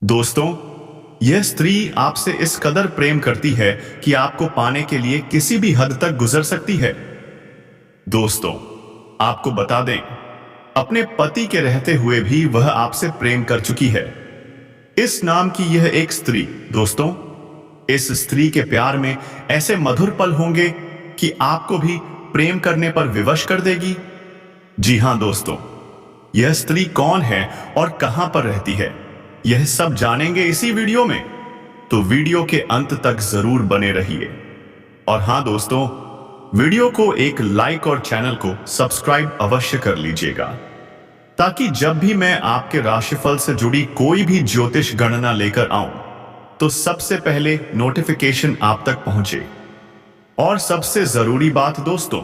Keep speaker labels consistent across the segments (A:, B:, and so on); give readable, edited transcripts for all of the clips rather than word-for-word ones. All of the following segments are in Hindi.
A: दोस्तों, यह स्त्री आपसे इस कदर प्रेम करती है कि आपको पाने के लिए किसी भी हद तक गुजर सकती है। दोस्तों, आपको बता दें, अपने पति के रहते हुए भी वह आपसे प्रेम कर चुकी है। इस नाम की यह एक स्त्री, दोस्तों, इस स्त्री के प्यार में ऐसे मधुर पल होंगे कि आपको भी प्रेम करने पर विवश कर देगी। जी हां दोस्तों, यह स्त्री कौन है और कहां पर रहती है, यह सब जानेंगे इसी वीडियो में। तो वीडियो के अंत तक जरूर बने रहिए। और हां दोस्तों, वीडियो को एक लाइक और चैनल को सब्सक्राइब अवश्य कर लीजिएगा, ताकि जब भी मैं आपके राशिफल से जुड़ी कोई भी ज्योतिष गणना लेकर आऊं तो सबसे पहले नोटिफिकेशन आप तक पहुंचे। और सबसे जरूरी बात दोस्तों,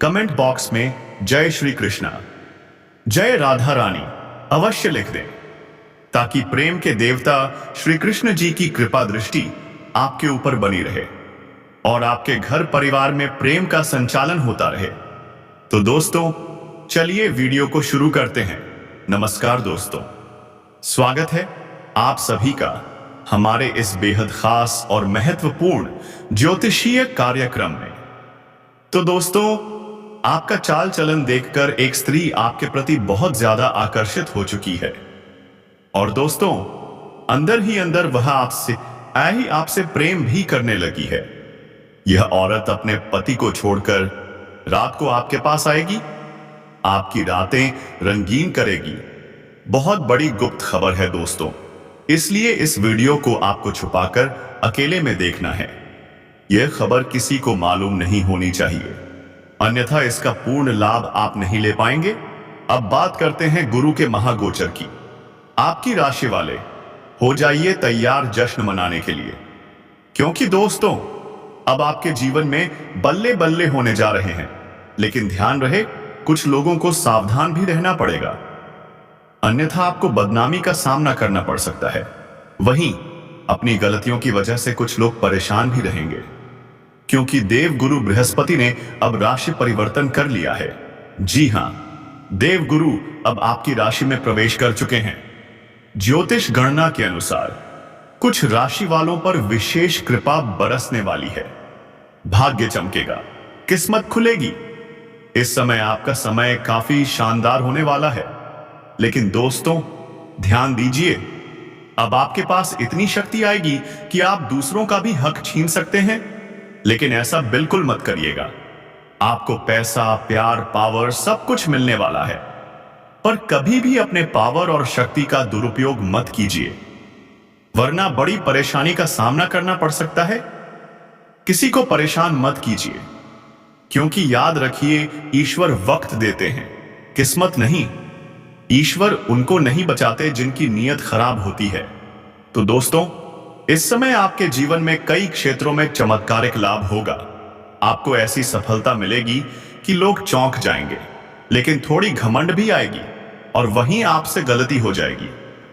A: कमेंट बॉक्स में जय श्री कृष्णा, जय राधा रानी अवश्य लिख दें, ताकि प्रेम के देवता श्री कृष्ण जी की कृपा दृष्टि आपके ऊपर बनी रहे और आपके घर परिवार में प्रेम का संचालन होता रहे। तो दोस्तों, चलिए वीडियो को शुरू करते हैं। नमस्कार दोस्तों, स्वागत है आप सभी का हमारे इस बेहद खास और महत्वपूर्ण ज्योतिषीय कार्यक्रम में। तो दोस्तों, आपका चाल चलन देखकर एक स्त्री आपके प्रति बहुत ज्यादा आकर्षित हो चुकी है। और दोस्तों, अंदर ही अंदर वह आपसे प्रेम भी करने लगी है। यह औरत अपने पति को छोड़कर रात को आपके पास आएगी, आपकी रातें रंगीन करेगी। बहुत बड़ी गुप्त खबर है दोस्तों, इसलिए इस वीडियो को आपको छुपाकर अकेले में देखना है। यह खबर किसी को मालूम नहीं होनी चाहिए, अन्यथा इसका पूर्ण लाभ आप नहीं ले पाएंगे। अब बात करते हैं गुरु के महागोचर की। आपकी राशि वाले हो जाइए तैयार जश्न मनाने के लिए, क्योंकि दोस्तों, अब आपके जीवन में बल्ले बल्ले होने जा रहे हैं। लेकिन ध्यान रहे, कुछ लोगों को सावधान भी रहना पड़ेगा, अन्यथा आपको बदनामी का सामना करना पड़ सकता है। वहीं अपनी गलतियों की वजह से कुछ लोग परेशान भी रहेंगे, क्योंकि देव गुरु बृहस्पति ने अब राशि परिवर्तन कर लिया है। जी हां, देव गुरु अब आपकी राशि में प्रवेश कर चुके हैं। ज्योतिष गणना के अनुसार कुछ राशि वालों पर विशेष कृपा बरसने वाली है। भाग्य चमकेगा, किस्मत खुलेगी। इस समय आपका समय काफी शानदार होने वाला है। लेकिन दोस्तों, ध्यान दीजिए, अब आपके पास इतनी शक्ति आएगी कि आप दूसरों का भी हक छीन सकते हैं। लेकिन ऐसा बिल्कुल मत करिएगा। आपको पैसा, प्यार, पावर सब कुछ मिलने वाला है, पर कभी भी अपने पावर और शक्ति का दुरुपयोग मत कीजिए, वरना बड़ी परेशानी का सामना करना पड़ सकता है। किसी को परेशान मत कीजिए, क्योंकि याद रखिए, ईश्वर वक्त देते हैं, किस्मत नहीं। ईश्वर उनको नहीं बचाते जिनकी नीयत खराब होती है। तो दोस्तों, इस समय आपके जीवन में कई क्षेत्रों में चमत्कारिक लाभ होगा। आपको ऐसी सफलता मिलेगी कि लोग चौंक जाएंगे, लेकिन थोड़ी घमंड भी आएगी और वहीं आपसे गलती हो जाएगी।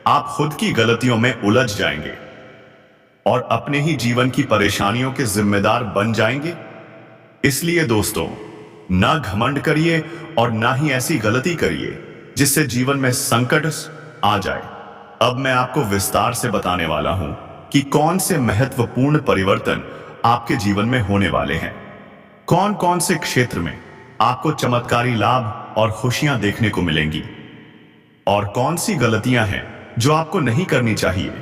A: आप खुद की गलतियों में उलझ जाएंगे और अपने ही जीवन की परेशानियों के जिम्मेदार बन जाएंगे। इसलिए दोस्तों, ना घमंड करिए और ना ही ऐसी गलती करिए जिससे जीवन में संकट आ जाए। अब मैं आपको विस्तार से बताने वाला हूं कि कौन से महत्वपूर्ण परिवर्तन आपके जीवन में होने वाले हैं, कौन कौन से क्षेत्र में आपको चमत्कारी लाभ और खुशियां देखने को मिलेंगी, और कौन सी गलतियां हैं जो आपको नहीं करनी चाहिए।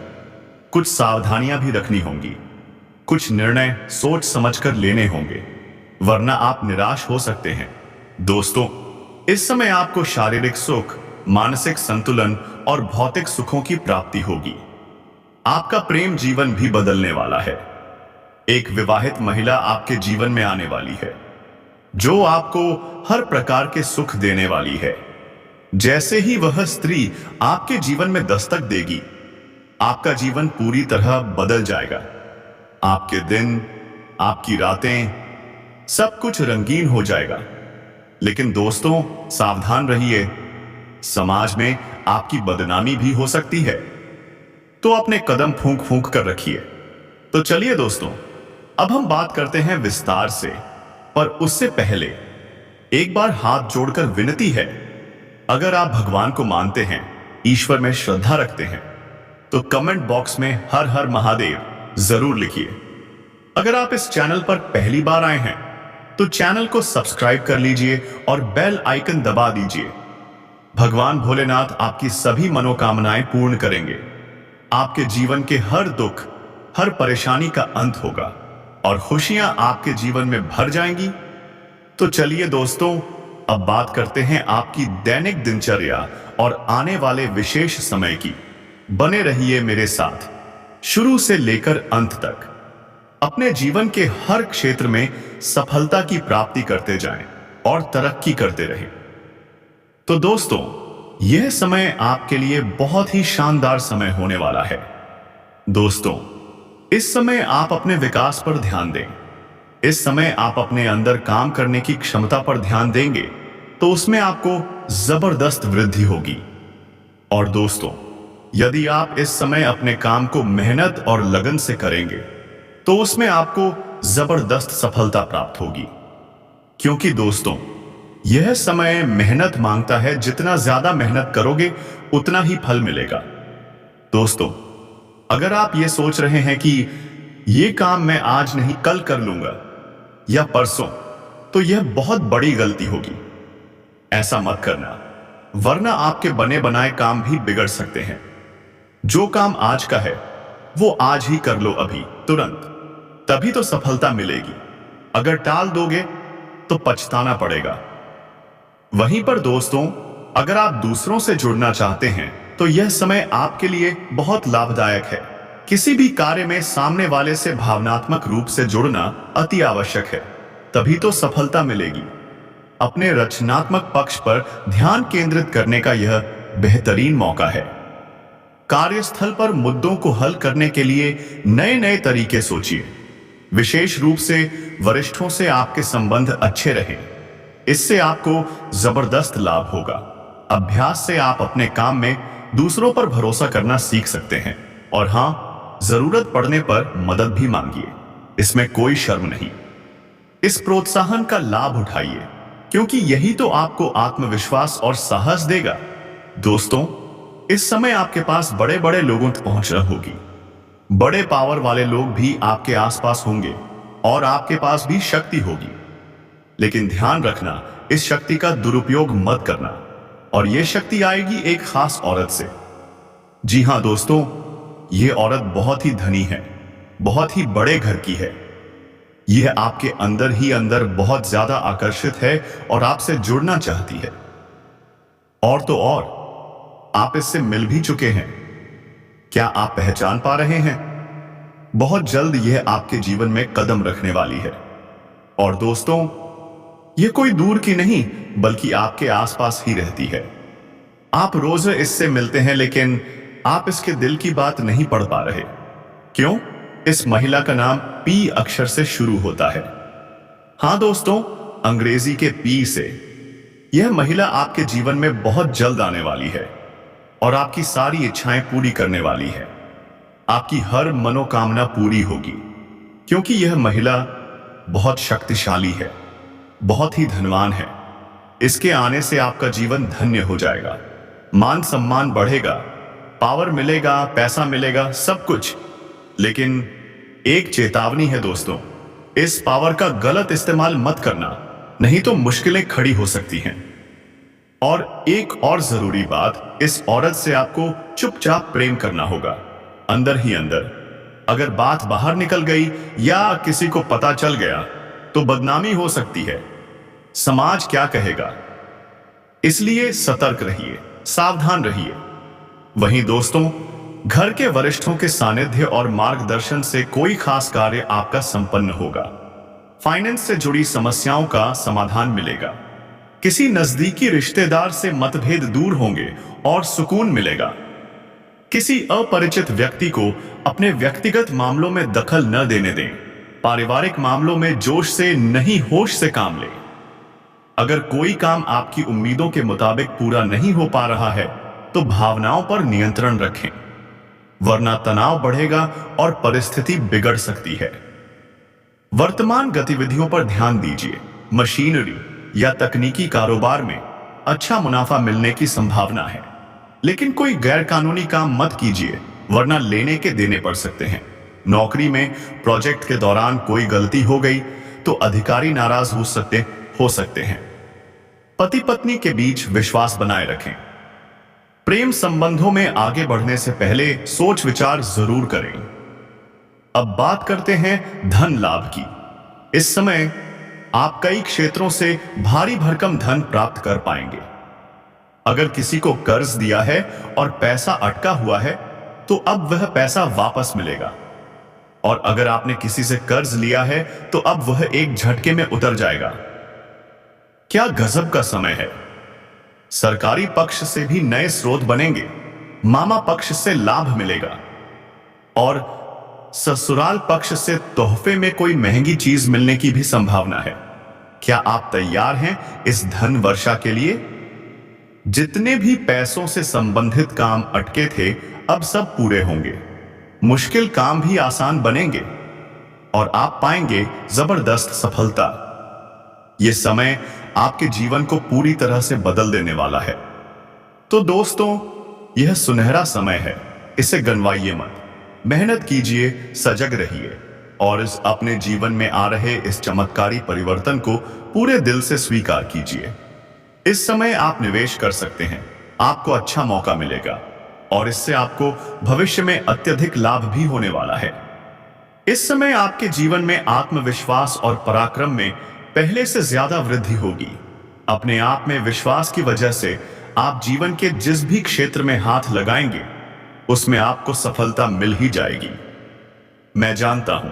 A: कुछ सावधानियां भी रखनी होंगी, कुछ निर्णय सोच समझकर लेने होंगे, वरना आप निराश हो सकते हैं। दोस्तों, इस समय आपको शारीरिक सुख, मानसिक संतुलन और भौतिक सुखों की प्राप्ति होगी। आपका प्रेम जीवन भी बदलने वाला है। एक विवाहित महिला आपके जीवन में आने वाली है, जो आपको हर प्रकार के सुख देने वाली है। जैसे ही वह स्त्री आपके जीवन में दस्तक देगी, आपका जीवन पूरी तरह बदल जाएगा। आपके दिन, आपकी रातें, सब कुछ रंगीन हो जाएगा। लेकिन दोस्तों, सावधान रहिए, समाज में आपकी बदनामी भी हो सकती है, तो अपने कदम फूंक फूंक कर रखिए। तो चलिए दोस्तों, अब हम बात करते हैं विस्तार से, पर उससे पहले एक बार हाथ जोड़कर विनती है, अगर आप भगवान को मानते हैं, ईश्वर में श्रद्धा रखते हैं, तो कमेंट बॉक्स में हर हर महादेव जरूर लिखिए। अगर आप इस चैनल पर पहली बार आए हैं तो चैनल को सब्सक्राइब कर लीजिए और बेल आइकन दबा दीजिए। भगवान भोलेनाथ आपकी सभी मनोकामनाएं पूर्ण करेंगे। आपके जीवन के हर दुख, हर परेशानी का अंत होगा और खुशियां आपके जीवन में भर जाएंगी। तो चलिए दोस्तों, अब बात करते हैं आपकी दैनिक दिनचर्या और आने वाले विशेष समय की। बने रहिए मेरे साथ शुरू से लेकर अंत तक। अपने जीवन के हर क्षेत्र में सफलता की प्राप्ति करते जाएं और तरक्की करते रहें। तो दोस्तों, यह समय आपके लिए बहुत ही शानदार समय होने वाला है। दोस्तों, इस समय आप अपने विकास पर ध्यान दें। इस समय आप अपने अंदर काम करने की क्षमता पर ध्यान देंगे तो उसमें आपको जबरदस्त वृद्धि होगी। और दोस्तों, यदि आप इस समय अपने काम को मेहनत और लगन से करेंगे तो उसमें आपको जबरदस्त सफलता प्राप्त होगी। क्योंकि दोस्तों, यह समय मेहनत मांगता है। जितना ज्यादा मेहनत करोगे उतना ही फल मिलेगा। दोस्तों, अगर आप ये सोच रहे हैं कि ये काम मैं आज नहीं कल कर लूंगा या परसों, तो यह बहुत बड़ी गलती होगी। ऐसा मत करना, वरना आपके बने बनाए काम भी बिगड़ सकते हैं। जो काम आज का है वो आज ही कर लो, अभी तुरंत, तभी तो सफलता मिलेगी। अगर टाल दोगे तो पछताना पड़ेगा। वहीं पर दोस्तों, अगर आप दूसरों से जुड़ना चाहते हैं तो यह समय आपके लिए बहुत लाभदायक है। किसी भी कार्य में सामने वाले से भावनात्मक रूप से जुड़ना अति आवश्यक है, तभी तो सफलता मिलेगी। अपने रचनात्मक पक्ष पर ध्यान केंद्रित करने का यह बेहतरीन मौका है। कार्यस्थल पर मुद्दों को हल करने के लिए नए नए तरीके सोचिए। विशेष रूप से वरिष्ठों से आपके संबंध अच्छे रहें, इससे आपको जबरदस्त लाभ होगा। अभ्यास से आप अपने काम में दूसरों पर भरोसा करना सीख सकते हैं। और हां, जरूरत पड़ने पर मदद भी मांगिए, इसमें कोई शर्म नहीं। इस प्रोत्साहन का लाभ उठाइए, क्योंकि यही तो आपको आत्मविश्वास और साहस देगा। दोस्तों, इस समय आपके पास बड़े बड़े लोगों तक पहुंच होगी। बड़े पावर वाले लोग भी आपके आसपास होंगे और आपके पास भी शक्ति होगी। लेकिन ध्यान रखना, इस शक्ति का दुरुपयोग मत करना। और यह शक्ति आएगी एक खास औरत से। जी हां दोस्तों, यह औरत बहुत ही धनी है, बहुत ही बड़े घर की है। यह आपके अंदर ही अंदर बहुत ज्यादा आकर्षित है और आपसे जुड़ना चाहती है। और तो और, आप इससे मिल भी चुके हैं। क्या आप पहचान पा रहे हैं? बहुत जल्द यह आपके जीवन में कदम रखने वाली है। और दोस्तों, यह कोई दूर की नहीं बल्कि आपके आसपास ही रहती है। आप रोज इससे मिलते हैं, लेकिन आप इसके दिल की बात नहीं पढ़ पा रहे। क्यों? इस महिला का नाम पी अक्षर से शुरू होता है। हां दोस्तों, अंग्रेजी के पी से। यह महिला आपके जीवन में बहुत जल्द आने वाली है और आपकी सारी इच्छाएं पूरी करने वाली है। आपकी हर मनोकामना पूरी होगी, क्योंकि यह महिला बहुत शक्तिशाली है, बहुत ही धनवान है। इसके आने से आपका जीवन धन्य हो जाएगा। मान सम्मान बढ़ेगा, पावर मिलेगा, पैसा मिलेगा, सब कुछ। लेकिन एक चेतावनी है दोस्तों, इस पावर का गलत इस्तेमाल मत करना, नहीं तो मुश्किलें खड़ी हो सकती हैं। और एक और जरूरी बात, इस औरत से आपको चुपचाप प्रेम करना होगा, अंदर ही अंदर। अगर बात बाहर निकल गई या किसी को पता चल गया तो बदनामी हो सकती है। समाज क्या कहेगा? इसलिए सतर्क रहिए, सावधान रहिए। वहीं दोस्तों, घर के वरिष्ठों के सानिध्य और मार्गदर्शन से कोई खास कार्य आपका संपन्न होगा। फाइनेंस से जुड़ी समस्याओं का समाधान मिलेगा। किसी नजदीकी रिश्तेदार से मतभेद दूर होंगे और सुकून मिलेगा। किसी अपरिचित व्यक्ति को अपने व्यक्तिगत मामलों में दखल न देने दें। पारिवारिक मामलों में जोश से नहीं, होश से काम लें। अगर कोई काम आपकी उम्मीदों के मुताबिक पूरा नहीं हो पा रहा है तो भावनाओं पर नियंत्रण रखें, वरना तनाव बढ़ेगा और परिस्थिति बिगड़ सकती है। वर्तमान गतिविधियों पर ध्यान दीजिए। मशीनरी या तकनीकी कारोबार में अच्छा मुनाफा मिलने की संभावना है, लेकिन कोई गैर कानूनी काम मत कीजिए, वरना लेने के देने पड़ सकते हैं। नौकरी में प्रोजेक्ट के दौरान कोई गलती हो गई तो अधिकारी नाराज हो सकते हैं। पति पत्नी के बीच विश्वास बनाए रखें। प्रेम संबंधों में आगे बढ़ने से पहले सोच विचार जरूर करें। अब बात करते हैं धन लाभ की। इस समय आप कई क्षेत्रों से भारी भरकम धन प्राप्त कर पाएंगे। अगर किसी को कर्ज दिया है और पैसा अटका हुआ है तो अब वह पैसा वापस मिलेगा, और अगर आपने किसी से कर्ज लिया है तो अब वह एक झटके में उतर जाएगा। क्या गजब का समय है। सरकारी पक्ष से भी नए स्रोत बनेंगे, मामा पक्ष से लाभ मिलेगा और ससुराल पक्ष से तोहफे में कोई महंगी चीज मिलने की भी संभावना है। क्या आप तैयार हैं इस धन वर्षा के लिए? जितने भी पैसों से संबंधित काम अटके थे अब सब पूरे होंगे। मुश्किल काम भी आसान बनेंगे और आप पाएंगे जबरदस्त सफलता। यह समय आपके जीवन को पूरी तरह से बदल देने वाला है। तो दोस्तों, यह सुनहरा समय है, इसे गंवाइए मत। मेहनत कीजिए, सजग रहिए और इस अपने जीवन में आ रहे इस चमत्कारी परिवर्तन को पूरे दिल से स्वीकार कीजिए। इस समय आप निवेश कर सकते हैं, आपको अच्छा मौका मिलेगा और इससे आपको भविष्य में अत्यधिक लाभ भी होने वाला है। इस समय आपके जीवन में आत्मविश्वास और पराक्रम में पहले से ज्यादा वृद्धि होगी। अपने आप में विश्वास की वजह से आप जीवन के जिस भी क्षेत्र में हाथ लगाएंगे उसमें आपको सफलता मिल ही जाएगी। मैं जानता हूं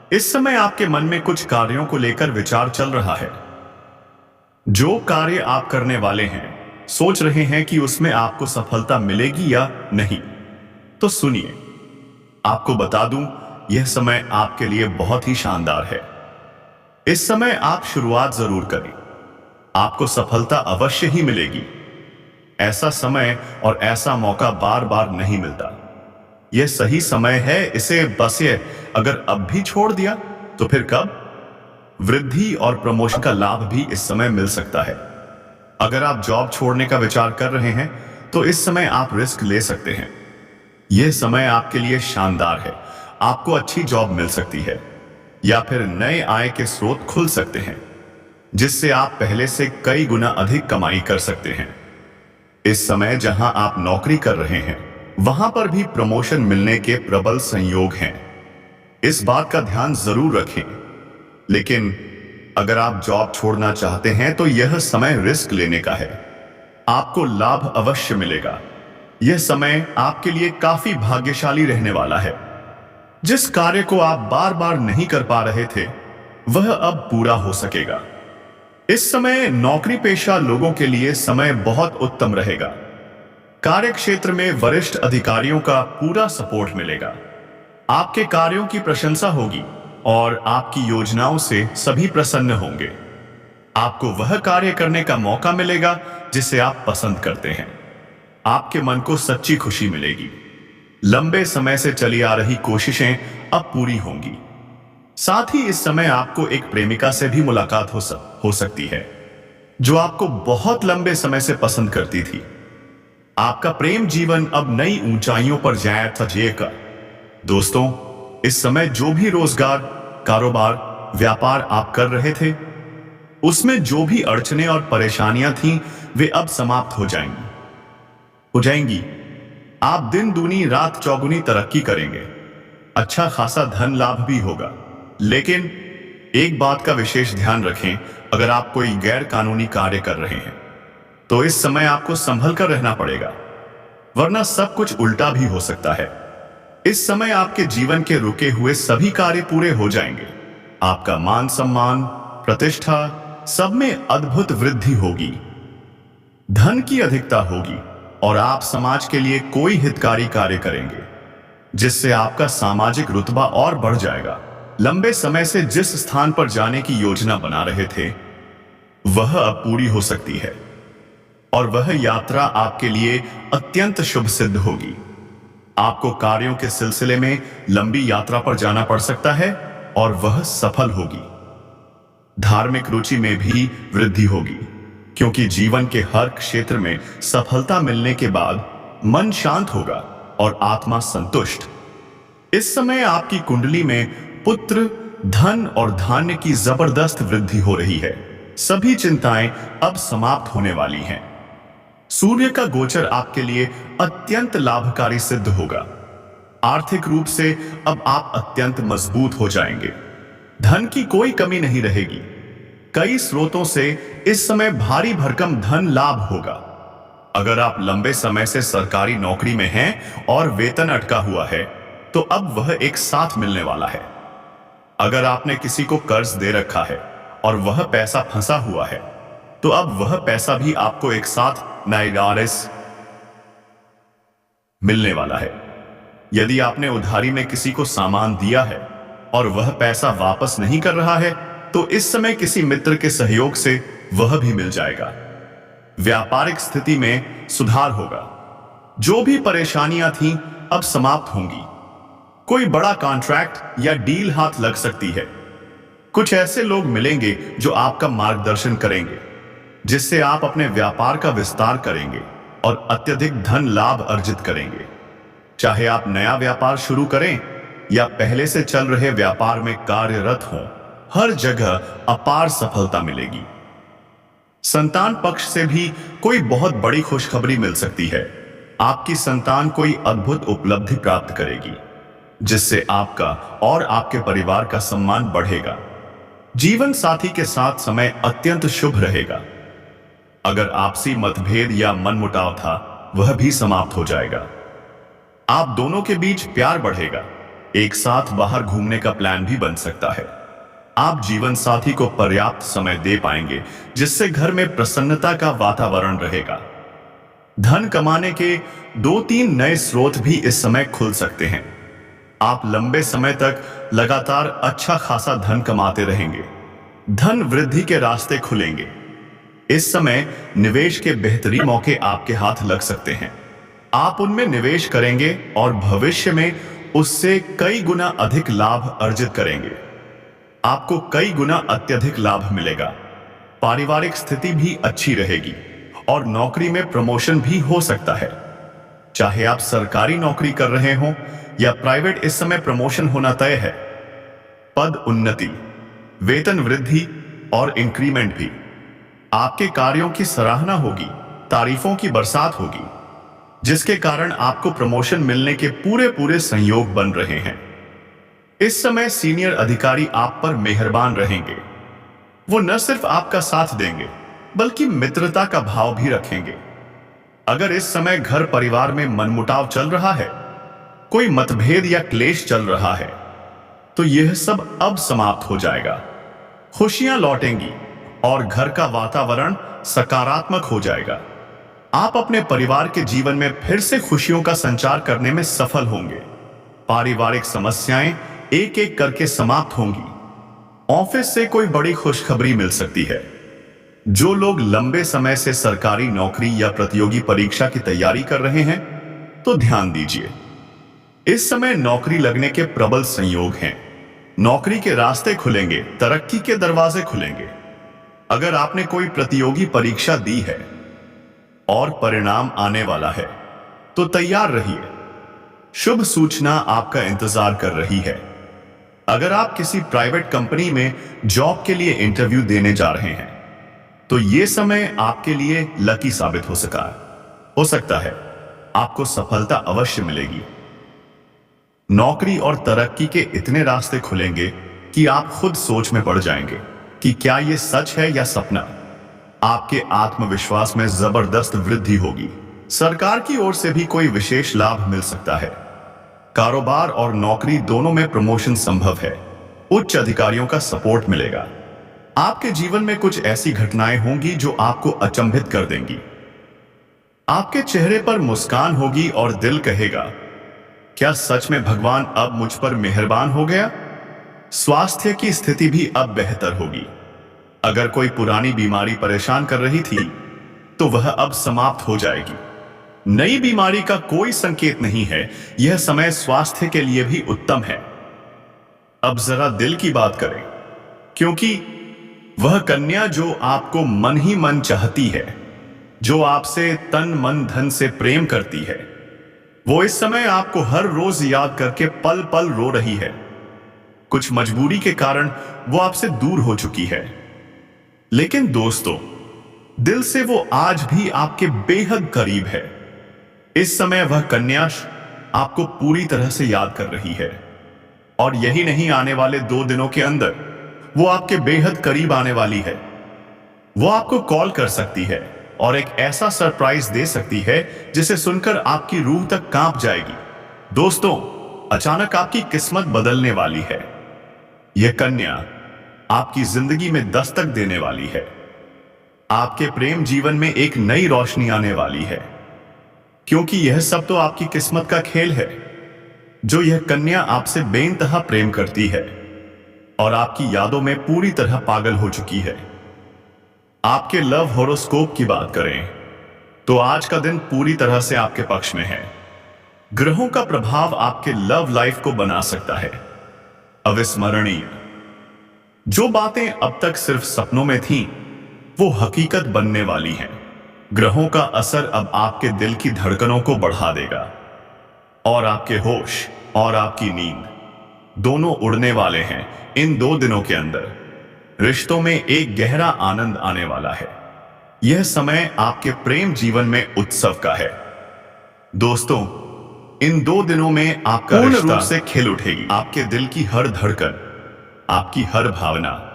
A: इस समय आपके मन में कुछ कार्यों को लेकर विचार चल रहा है। जो कार्य आप करने वाले हैं, सोच रहे हैं कि उसमें आपको सफलता मिलेगी या नहीं। तो सुनिए, आपको बता दूं, यह समय आपके लिए बहुत ही शानदार है। इस समय आप शुरुआत जरूर करें, आपको सफलता अवश्य ही मिलेगी। ऐसा समय और ऐसा मौका बार बार नहीं मिलता। यह सही समय है, इसे बस ये अगर अब भी छोड़ दिया तो फिर कब? वृद्धि और प्रमोशन का लाभ भी इस समय मिल सकता है। अगर आप जॉब छोड़ने का विचार कर रहे हैं तो इस समय आप रिस्क ले सकते हैं। यह समय आपके लिए शानदार है। आपको अच्छी जॉब मिल सकती है या फिर नए आय के स्रोत खुल सकते हैं जिससे आप पहले से कई गुना अधिक कमाई कर सकते हैं। इस समय जहां आप नौकरी कर रहे हैं वहां पर भी प्रमोशन मिलने के प्रबल संयोग हैं। इस बात का ध्यान जरूर रखें। लेकिन अगर आप जॉब छोड़ना चाहते हैं तो यह समय रिस्क लेने का है। आपको लाभ अवश्य मिलेगा। यह समय आपके लिए काफी भाग्यशाली रहने वाला है। जिस कार्य को आप बार बार नहीं कर पा रहे थे वह अब पूरा हो सकेगा। इस समय नौकरी पेशा लोगों के लिए समय बहुत उत्तम रहेगा। कार्य क्षेत्र में वरिष्ठ अधिकारियों का पूरा सपोर्ट मिलेगा। आपके कार्यों की प्रशंसा होगी और आपकी योजनाओं से सभी प्रसन्न होंगे। आपको वह कार्य करने का मौका मिलेगा जिसे आप पसंद करते हैं। आपके मन को सच्ची खुशी मिलेगी। लंबे समय से चली आ रही कोशिशें अब पूरी होंगी। साथ ही इस समय आपको एक प्रेमिका से भी मुलाकात हो सकती है जो आपको बहुत लंबे समय से पसंद करती थी। आपका प्रेम जीवन अब नई ऊंचाइयों पर जाएगा। दोस्तों, इस समय जो भी रोजगार, कारोबार, व्यापार आप कर रहे थे उसमें जो भी अड़चनें और परेशानियां थीं वे अब समाप्त हो जाएंगी। आप दिन दूनी रात चौगुनी तरक्की करेंगे। अच्छा खासा धन लाभ भी होगा। लेकिन एक बात का विशेष ध्यान रखें, अगर आप कोई गैर कानूनी कार्य कर रहे हैं तो इस समय आपको संभल कर रहना पड़ेगा, वरना सब कुछ उल्टा भी हो सकता है। इस समय आपके जीवन के रुके हुए सभी कार्य पूरे हो जाएंगे। आपका मान सम्मान, प्रतिष्ठा सब में अद्भुत वृद्धि होगी। धन की अधिकता होगी और आप समाज के लिए कोई हितकारी कार्य करेंगे जिससे आपका सामाजिक रुतबा और बढ़ जाएगा। लंबे समय से जिस स्थान पर जाने की योजना बना रहे थे वह अब पूरी हो सकती है और वह यात्रा आपके लिए अत्यंत शुभ सिद्ध होगी। आपको कार्यों के सिलसिले में लंबी यात्रा पर जाना पड़ सकता है और वह सफल होगी। धार्मिक रुचि में भी वृद्धि होगी क्योंकि जीवन के हर क्षेत्र में सफलता मिलने के बाद मन शांत होगा और आत्मा संतुष्ट। इस समय आपकी कुंडली में पुत्र, धन और धान्य की जबरदस्त वृद्धि हो रही है। सभी चिंताएं अब समाप्त होने वाली हैं। सूर्य का गोचर आपके लिए अत्यंत लाभकारी सिद्ध होगा। आर्थिक रूप से अब आप अत्यंत मजबूत हो जाएंगे। धन की कोई कमी नहीं रहेगी। कई स्रोतों से इस समय भारी भरकम धन लाभ होगा। अगर आप लंबे समय से सरकारी नौकरी में हैं और वेतन अटका हुआ है, तो अब वह एक साथ मिलने वाला है। अगर आपने किसी को कर्ज दे रखा है और वह पैसा फंसा हुआ है, तो अब वह पैसा भी आपको एक साथ नाइगारिस मिलने वाला है। यदि आपने उधारी में किसी को सामान दिया है और वह पैसा वापस नहीं कर रहा है, तो इस समय किसी मित्र के सहयोग से वह भी मिल जाएगा। व्यापारिक स्थिति में सुधार होगा। जो भी परेशानियां थीं, अब समाप्त होंगी। कोई बड़ा कॉन्ट्रैक्ट या डील हाथ लग सकती है। कुछ ऐसे लोग मिलेंगे जो आपका मार्गदर्शन करेंगे, जिससे आप अपने व्यापार का विस्तार करेंगे और अत्यधिक धन लाभ अर्जित करेंगे। चाहे आप नया व्यापार शुरू करें या पहले से चल रहे व्यापार में कार्यरत हों, हर जगह अपार सफलता मिलेगी। संतान पक्ष से भी कोई बहुत बड़ी खुशखबरी मिल सकती है। आपकी संतान कोई अद्भुत उपलब्धि प्राप्त करेगी, जिससे आपका और आपके परिवार का सम्मान बढ़ेगा। जीवन साथी के साथ समय अत्यंत शुभ रहेगा। अगर आपसी मतभेद या मनमुटाव था, वह भी समाप्त हो जाएगा। आप दोनों के बीच प्यार बढ़ेगा। एक साथ बाहर घूमने का प्लान भी बन सकता है। आप जीवन साथी को पर्याप्त समय दे पाएंगे, जिससे घर में प्रसन्नता का वातावरण रहेगा। धन कमाने के 2-3 नए स्रोत भी इस समय खुल सकते हैं। आप लंबे समय तक लगातार अच्छा खासा धन कमाते रहेंगे। धन वृद्धि के रास्ते खुलेंगे। इस समय निवेश के बेहतरीन मौके आपके हाथ लग सकते हैं। आप उनमें निवेश करेंगे और भविष्य में उससे कई गुना अधिक लाभ अर्जित करेंगे। आपको कई गुना अत्यधिक लाभ मिलेगा। पारिवारिक स्थिति भी अच्छी रहेगी और नौकरी में प्रमोशन भी हो सकता है। चाहे आप सरकारी नौकरी कर रहे हो या प्राइवेट, इस समय प्रमोशन होना तय है। पद उन्नति, वेतन वृद्धि और इंक्रीमेंट भी। आपके कार्यों की सराहना होगी, तारीफों की बरसात होगी, जिसके कारण आपको प्रमोशन मिलने के पूरे संयोग बन रहे हैं। इस समय सीनियर अधिकारी आप पर मेहरबान रहेंगे। वो न सिर्फ आपका साथ देंगे, बल्कि मित्रता का भाव भी रखेंगे। अगर इस समय घर परिवार में मनमुटाव चल रहा है, कोई मतभेद या क्लेश चल रहा है, तो यह सब अब समाप्त हो जाएगा। खुशियां लौटेंगी और घर का वातावरण सकारात्मक हो जाएगा। आप अपने परिवार के जीवन में फिर से खुशियों का संचार करने में सफल होंगे। पारिवारिक समस्याएं एक एक करके समाप्त होंगी। ऑफिस से कोई बड़ी खुशखबरी मिल सकती है। जो लोग लंबे समय से सरकारी नौकरी या प्रतियोगी परीक्षा की तैयारी कर रहे हैं, तो ध्यान दीजिए। इस समय नौकरी लगने के प्रबल संयोग हैं। नौकरी के रास्ते खुलेंगे, तरक्की के दरवाजे खुलेंगे। अगर आपने कोई प्रतियोगी परीक्षा दी है और परिणाम आने वाला है, तो तैयार रहिए। शुभ सूचना आपका इंतजार कर रही है। अगर आप किसी प्राइवेट कंपनी में जॉब के लिए इंटरव्यू देने जा रहे हैं, तो यह समय आपके लिए लकी साबित हो सकता है। आपको सफलता अवश्य मिलेगी। नौकरी और तरक्की के इतने रास्ते खुलेंगे कि आप खुद सोच में पड़ जाएंगे कि क्या यह सच है या सपना। आपके आत्मविश्वास में जबरदस्त वृद्धि होगी। सरकार की ओर से भी कोई विशेष लाभ मिल सकता है। कारोबार और नौकरी दोनों में प्रमोशन संभव है। उच्च अधिकारियों का सपोर्ट मिलेगा। आपके जीवन में कुछ ऐसी घटनाएं होंगी जो आपको अचंभित कर देंगी। आपके चेहरे पर मुस्कान होगी और दिल कहेगा, क्या सच में भगवान अब मुझ पर मेहरबान हो गया। स्वास्थ्य की स्थिति भी अब बेहतर होगी। अगर कोई पुरानी बीमारी परेशान कर रही थी, तो वह अब समाप्त हो जाएगी। नई बीमारी का कोई संकेत नहीं है। यह समय स्वास्थ्य के लिए भी उत्तम है। अब जरा दिल की बात करें, क्योंकि वह कन्या जो आपको मन ही मन चाहती है, जो आपसे तन मन धन से प्रेम करती है, वो इस समय आपको हर रोज याद करके पल पल रो रही है। कुछ मजबूरी के कारण वो आपसे दूर हो चुकी है, लेकिन दोस्तों, दिल से वो आज भी आपके बेहद करीब है। इस समय वह कन्या आपको पूरी तरह से याद कर रही है, और यही नहीं, आने वाले 2 दिनों के अंदर वो आपके बेहद करीब आने वाली है। वो आपको कॉल कर सकती है और एक ऐसा सरप्राइज दे सकती है जिसे सुनकर आपकी रूह तक कांप जाएगी। दोस्तों, अचानक आपकी किस्मत बदलने वाली है। यह कन्या आपकी जिंदगी में दस्तक देने वाली है। आपके प्रेम जीवन में एक नई रोशनी आने वाली है, क्योंकि यह सब तो आपकी किस्मत का खेल है। जो यह कन्या आपसे बेइंतहा प्रेम करती है और आपकी यादों में पूरी तरह पागल हो चुकी है। आपके लव हॉरोस्कोप की बात करें तो आज का दिन पूरी तरह से आपके पक्ष में है। ग्रहों का प्रभाव आपके लव लाइफ को बना सकता है अविस्मरणीय। जो बातें अब तक सिर्फ सपनों में थीं, वो हकीकत बनने वाली हैं। ग्रहों का असर अब आपके दिल की धड़कनों को बढ़ा देगा, और आपके होश और आपकी नींद दोनों उड़ने वाले हैं। इन 2 दिनों के अंदर रिश्तों में एक गहरा आनंद आने वाला है। यह समय आपके प्रेम जीवन में उत्सव का है। दोस्तों, इन 2 दिनों में आपका
B: पूर्ण
A: रिश्ता
B: रूप
A: से खिल उठेगी। आपके दिल की हर धड़कन, आपकी हर भावना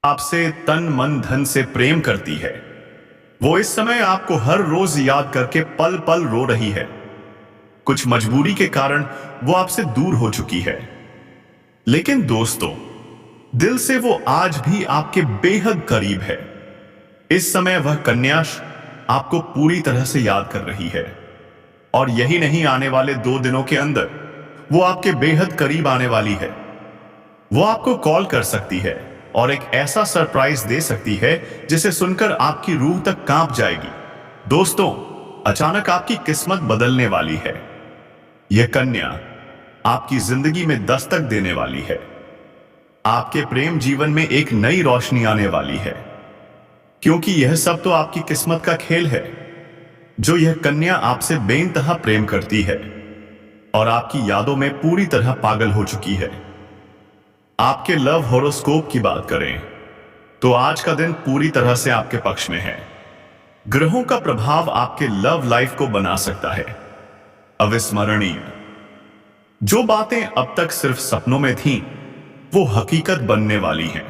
A: आपसे तन मन धन से प्रेम करती है। वो इस समय आपको हर रोज याद करके पल पल रो रही है। कुछ मजबूरी के कारण वो आपसे दूर हो चुकी है, लेकिन दोस्तों, दिल से वो आज भी आपके बेहद करीब है। इस समय वह कन्या आपको पूरी तरह से याद कर रही है, और यही नहीं, आने वाले 2 दिनों के अंदर वो आपके बेहद करीब आने वाली है। वो आपको कॉल कर सकती है और एक ऐसा सरप्राइज दे सकती है जिसे सुनकर आपकी रूह तक कांप जाएगी। दोस्तों, अचानक आपकी किस्मत बदलने वाली है। यह कन्या आपकी जिंदगी में दस्तक देने वाली है। आपके प्रेम जीवन में एक नई रोशनी आने वाली है, क्योंकि यह सब तो आपकी किस्मत का खेल है। जो यह कन्या आपसे बेइंतहा प्रेम करती है और आपकी यादों में पूरी तरह पागल हो चुकी है। आपके लव हॉरोस्कोप की बात करें तो आज का दिन पूरी तरह से आपके पक्ष में है। ग्रहों का प्रभाव आपके लव लाइफ को बना सकता है अविस्मरणीय। जो बातें अब तक सिर्फ सपनों में थीं, वो हकीकत बनने वाली हैं।